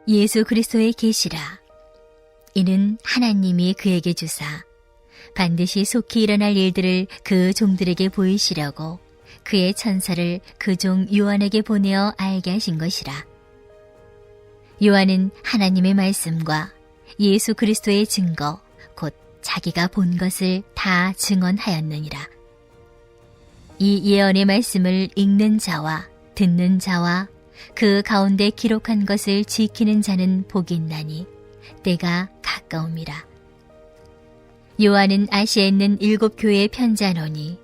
예수 그리스도의 계시라. 이는 하나님이 그에게 주사 반드시 속히 일어날 일들을 그 종들에게 보이시려고 그의 천사를 그 종 요한에게 보내어 알게 하신 것이라. 요한은 하나님의 말씀과 예수 그리스도의 증거 곧 자기가 본 것을 다 증언하였느니라. 이 예언의 말씀을 읽는 자와 듣는 자와 그 가운데 기록한 것을 지키는 자는 복이 있나니 때가 가까움이라. 요한은 아시아에 있는 7 교회에 편지하노니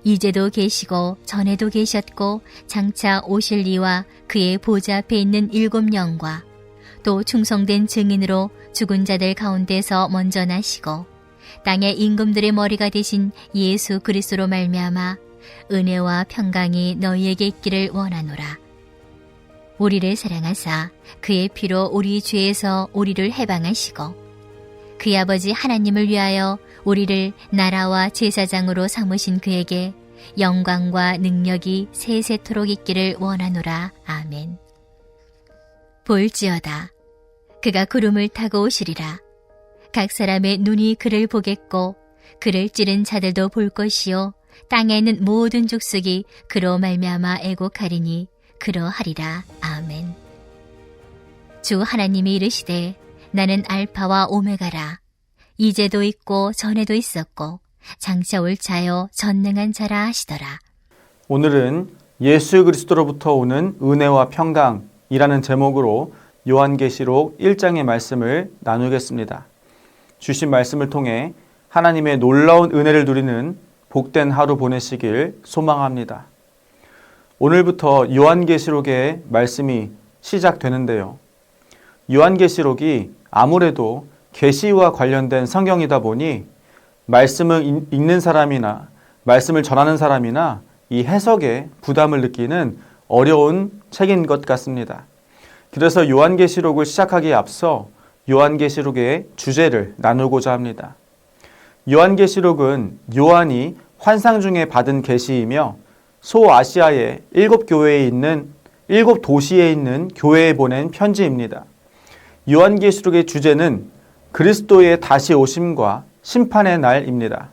이제도 계시고 전에도 계셨고 장차 오실 이와 그의 보좌 앞에 있는 7 영과 또 충성된 증인으로 죽은 자들 가운데서 먼저 나시고 땅의 임금들의 머리가 되신 예수 그리스도로 말미암아 은혜와 평강이 너희에게 있기를 원하노라. 우리를 사랑하사 그의 피로 우리 죄에서 우리를 해방하시고 그의 아버지 하나님을 위하여 우리를 나라와 제사장으로 삼으신 그에게 영광과 능력이 세세토록 있기를 원하노라. 아멘. 볼지어다 그가 구름을 타고 오시리라. 각 사람의 눈이 그를 보겠고 그를 찌른 자들도 볼 것이요 땅에 있는 모든 족속이 그로 말미암아 애곡하리니 그러하리라. 아멘. 주 하나님이 이르시되 나는 알파와 오메가라. 이제도 있고 전에도 있었고 장차 올 자요 전능한 자라 하시더라. 오늘은 예수 그리스도로부터 오는 은혜와 평강이라는 제목으로 요한계시록 1장의 말씀을 나누겠습니다. 주신 말씀을 통해 하나님의 놀라운 은혜를 누리는 복된 하루 보내시길 소망합니다. 오늘부터 요한계시록의 말씀이 시작되는데요. 요한계시록이 아무래도 계시와 관련된 성경이다 보니 말씀을 읽는 사람이나 말씀을 전하는 사람이나 이 해석에 부담을 느끼는 어려운 책인 것 같습니다. 그래서 요한계시록을 시작하기에 앞서 요한계시록의 주제를 나누고자 합니다. 요한계시록은 요한이 환상 중에 받은 계시이며 소아시아의 7 교회에 있는 7 도시에 있는 교회에 보낸 편지입니다. 요한계시록의 주제는 그리스도의 다시 오심과 심판의 날입니다.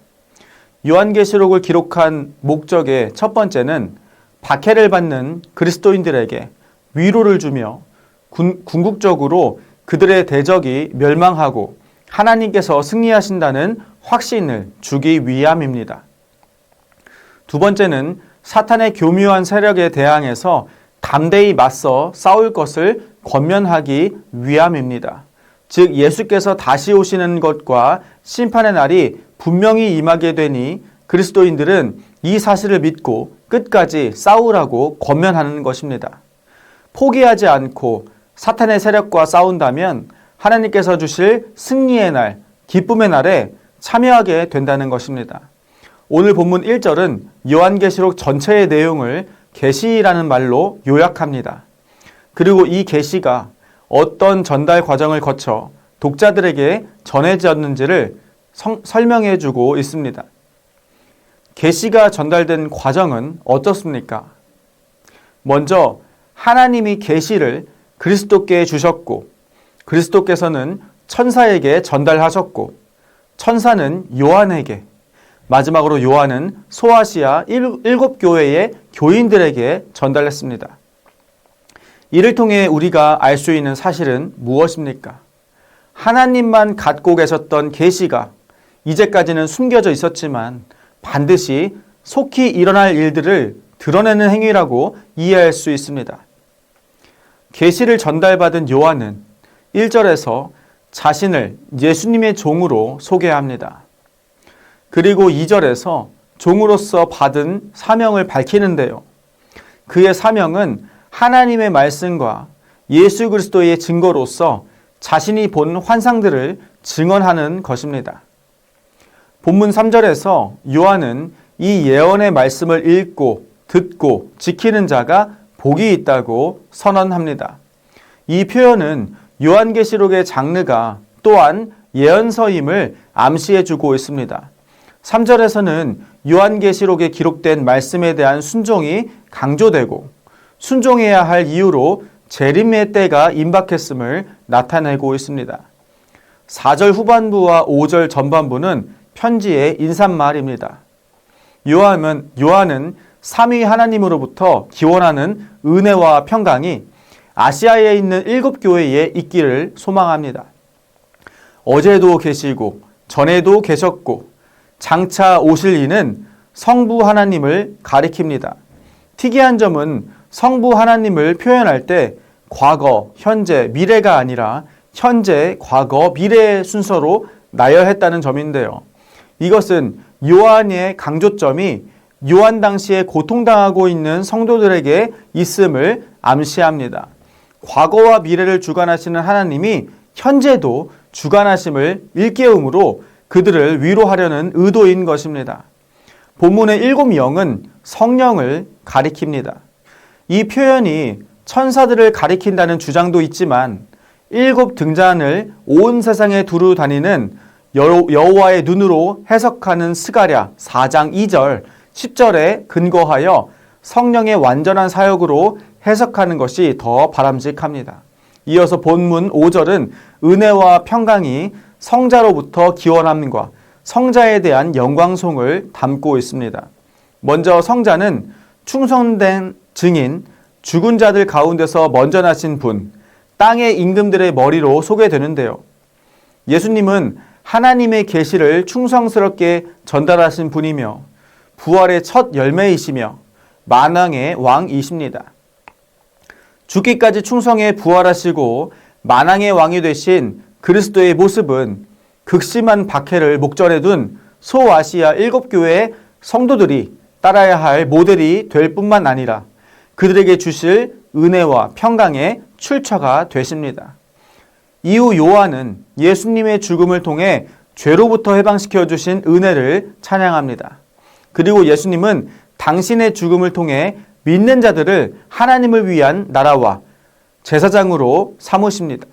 요한계시록을 기록한 목적의 첫 번째는 박해를 받는 그리스도인들에게 위로를 주며 궁극적으로 그들의 대적이 멸망하고 하나님께서 승리하신다는 확신을 주기 위함입니다. 두 번째는 사탄의 교묘한 세력에 대항해서 담대히 맞서 싸울 것을 권면하기 위함입니다. 즉 예수께서 다시 오시는 것과 심판의 날이 분명히 임하게 되니 그리스도인들은 이 사실을 믿고 끝까지 싸우라고 권면하는 것입니다. 포기하지 않고 사탄의 세력과 싸운다면 하나님께서 주실 승리의 날, 기쁨의 날에 참여하게 된다는 것입니다. 오늘 본문 1절은 요한계시록 전체의 내용을 계시라는 말로 요약합니다. 그리고 이 계시가 어떤 전달 과정을 거쳐 독자들에게 전해졌는지를 설명해 주고 있습니다. 계시가 전달된 과정은 어떻습니까? 먼저 하나님이 계시를 그리스도께 주셨고 그리스도께서는 천사에게 전달하셨고 천사는 요한에게 마지막으로 요한은 소아시아 7 교회의 교인들에게 전달했습니다. 이를 통해 우리가 알 수 있는 사실은 무엇입니까? 하나님만 갖고 계셨던 계시가 이제까지는 숨겨져 있었지만 반드시 속히 일어날 일들을 드러내는 행위라고 이해할 수 있습니다. 계시를 전달받은 요한은 1절에서 자신을 예수님의 종으로 소개합니다. 그리고 2절에서 종으로서 받은 사명을 밝히는데요. 그의 사명은 하나님의 말씀과 예수 그리스도의 증거로서 자신이 본 환상들을 증언하는 것입니다. 본문 3절에서 요한은 이 예언의 말씀을 읽고 듣고 지키는 자가 복이 있다고 선언합니다. 이 표현은 요한계시록의 장르가 또한 예언서임을 암시해주고 있습니다. 3절에서는 요한계시록에 기록된 말씀에 대한 순종이 강조되고 순종해야 할 이유로 재림의 때가 임박했음을 나타내고 있습니다. 4절 후반부와 5절 전반부는 편지의 인사말입니다. 요한은 삼위 하나님으로부터 기원하는 은혜와 평강이 아시아에 있는 7교회에 있기를 소망합니다. 어제도 계시고 전에도 계셨고 장차 오실 이는 성부 하나님을 가리킵니다. 특이한 점은 성부 하나님을 표현할 때 과거, 현재, 미래가 아니라 현재, 과거, 미래의 순서로 나열했다는 점인데요. 이것은 요한의 강조점이 요한 당시에 고통당하고 있는 성도들에게 있음을 암시합니다. 과거와 미래를 주관하시는 하나님이 현재도 주관하심을 일깨움으로 그들을 위로하려는 의도인 것입니다. 본문의 7영은 성령을 가리킵니다. 이 표현이 천사들을 가리킨다는 주장도 있지만 7 등잔을 온 세상에 두루 다니는 여호와의 눈으로 해석하는 스가랴 4장 2절, 10절에 근거하여 성령의 완전한 사역으로 해석하는 것이 더 바람직합니다. 이어서 본문 5절은 은혜와 평강이 성자로부터 기원함과 성자에 대한 영광송을 담고 있습니다. 먼저 성자는 충성된 증인, 죽은 자들 가운데서 먼저 나신 분, 땅의 임금들의 머리로 소개되는데요. 예수님은 하나님의 계시를 충성스럽게 전달하신 분이며 부활의 첫 열매이시며 만왕의 왕이십니다. 죽기까지 충성해 부활하시고 만왕의 왕이 되신 그리스도의 모습은 극심한 박해를 목전에 둔 소아시아 7교회 성도들이 따라야 할 모델이 될 뿐만 아니라 그들에게 주실 은혜와 평강의 출처가 되십니다. 이후 요한은 예수님의 죽음을 통해 죄로부터 해방시켜 주신 은혜를 찬양합니다. 그리고 예수님은 당신의 죽음을 통해 믿는 자들을 하나님을 위한 나라와 제사장으로 삼으십니다.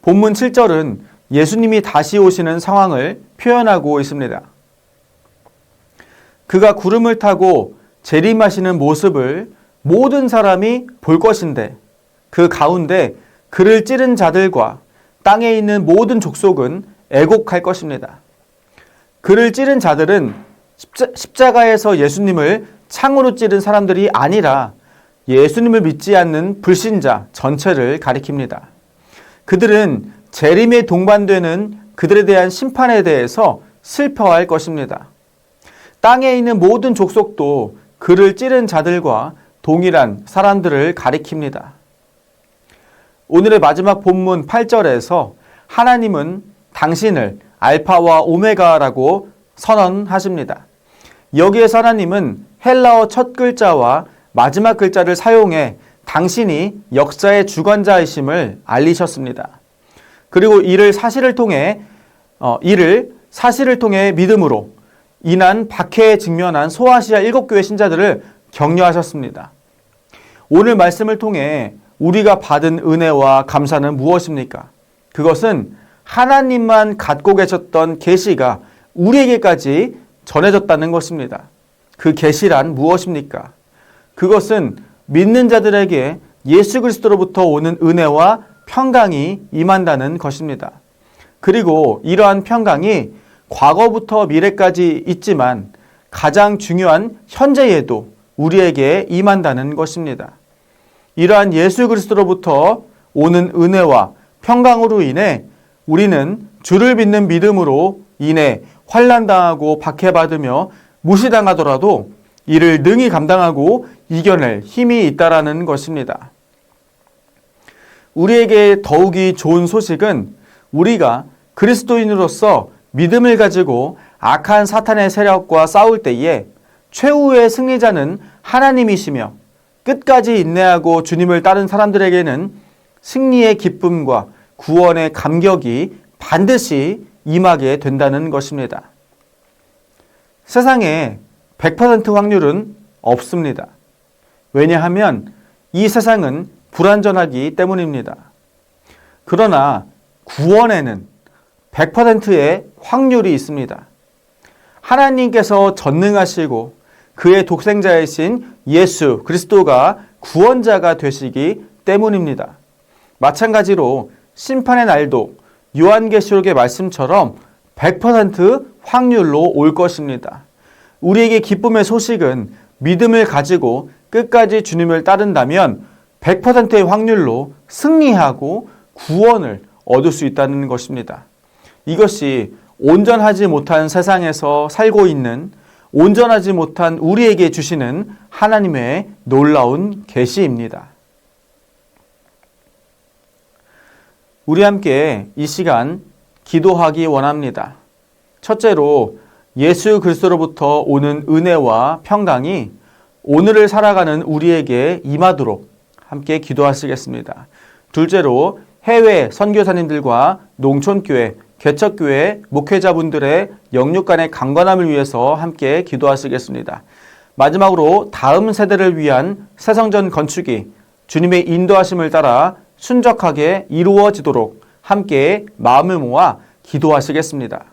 본문 7절은 예수님이 다시 오시는 상황을 표현하고 있습니다. 그가 구름을 타고 재림하시는 모습을 모든 사람이 볼 것인데 그 가운데 그를 찌른 자들과 땅에 있는 모든 족속은 애곡할 것입니다. 그를 찌른 자들은 십자가에서 예수님을 창으로 찌른 사람들이 아니라 예수님을 믿지 않는 불신자 전체를 가리킵니다. 그들은 재림에 동반되는 그들에 대한 심판에 대해서 슬퍼할 것입니다. 땅에 있는 모든 족속도 그를 찌른 자들과 동일한 사람들을 가리킵니다. 오늘의 마지막 본문 8절에서 하나님은 당신을 알파와 오메가라고 선언하십니다. 여기에서 하나님은 헬라어 첫 글자와 마지막 글자를 사용해 당신이 역사의 주관자이심을 알리셨습니다. 그리고 이를 사실을 통해 믿음으로 인한 박해에 직면한 소아시아 7교회 신자들을 격려하셨습니다. 오늘 말씀을 통해 우리가 받은 은혜와 감사는 무엇입니까? 그것은 하나님만 갖고 계셨던 계시가 우리에게까지 전해졌다는 것입니다. 그 계시란 무엇입니까? 그것은 믿는 자들에게 예수 그리스도로부터 오는 은혜와 평강이 임한다는 것입니다. 그리고 이러한 평강이 과거부터 미래까지 있지만 가장 중요한 현재에도 우리에게 임한다는 것입니다. 이러한 예수 그리스도로부터 오는 은혜와 평강으로 인해 우리는 주를 믿는 믿음으로 인해 환난당하고 박해받으며 무시당하더라도 이를 능히 감당하고 이겨낼 힘이 있다라는 것입니다. 우리에게 더욱이 좋은 소식은 우리가 그리스도인으로서 믿음을 가지고 악한 사탄의 세력과 싸울 때에 최후의 승리자는 하나님이시며 끝까지 인내하고 주님을 따른 사람들에게는 승리의 기쁨과 구원의 감격이 반드시 임하게 된다는 것입니다. 세상에 100% 확률은 없습니다. 왜냐하면 이 세상은 불완전하기 때문입니다. 그러나 구원에는 100%의 확률이 있습니다. 하나님께서 전능하시고 그의 독생자이신 예수 그리스도가 구원자가 되시기 때문입니다. 마찬가지로 심판의 날도 요한계시록의 말씀처럼 100% 확률로 올 것입니다. 우리에게 기쁨의 소식은 믿음을 가지고 끝까지 주님을 따른다면 100%의 확률로 승리하고 구원을 얻을 수 있다는 것입니다. 이것이 온전하지 못한 세상에서 살고 있는 온전하지 못한 우리에게 주시는 하나님의 놀라운 계시입니다. 우리 함께 이 시간 기도하기 원합니다. 첫째로 예수 그리스도로부터 오는 은혜와 평강이 오늘을 살아가는 우리에게 임하도록 함께 기도하시겠습니다. 둘째로 해외 선교사님들과 농촌교회, 개척교회 목회자분들의 영육 간의 강건함을 위해서 함께 기도하시겠습니다. 마지막으로 다음 세대를 위한 새성전 건축이 주님의 인도하심을 따라 순적하게 이루어지도록 함께 마음을 모아 기도하시겠습니다.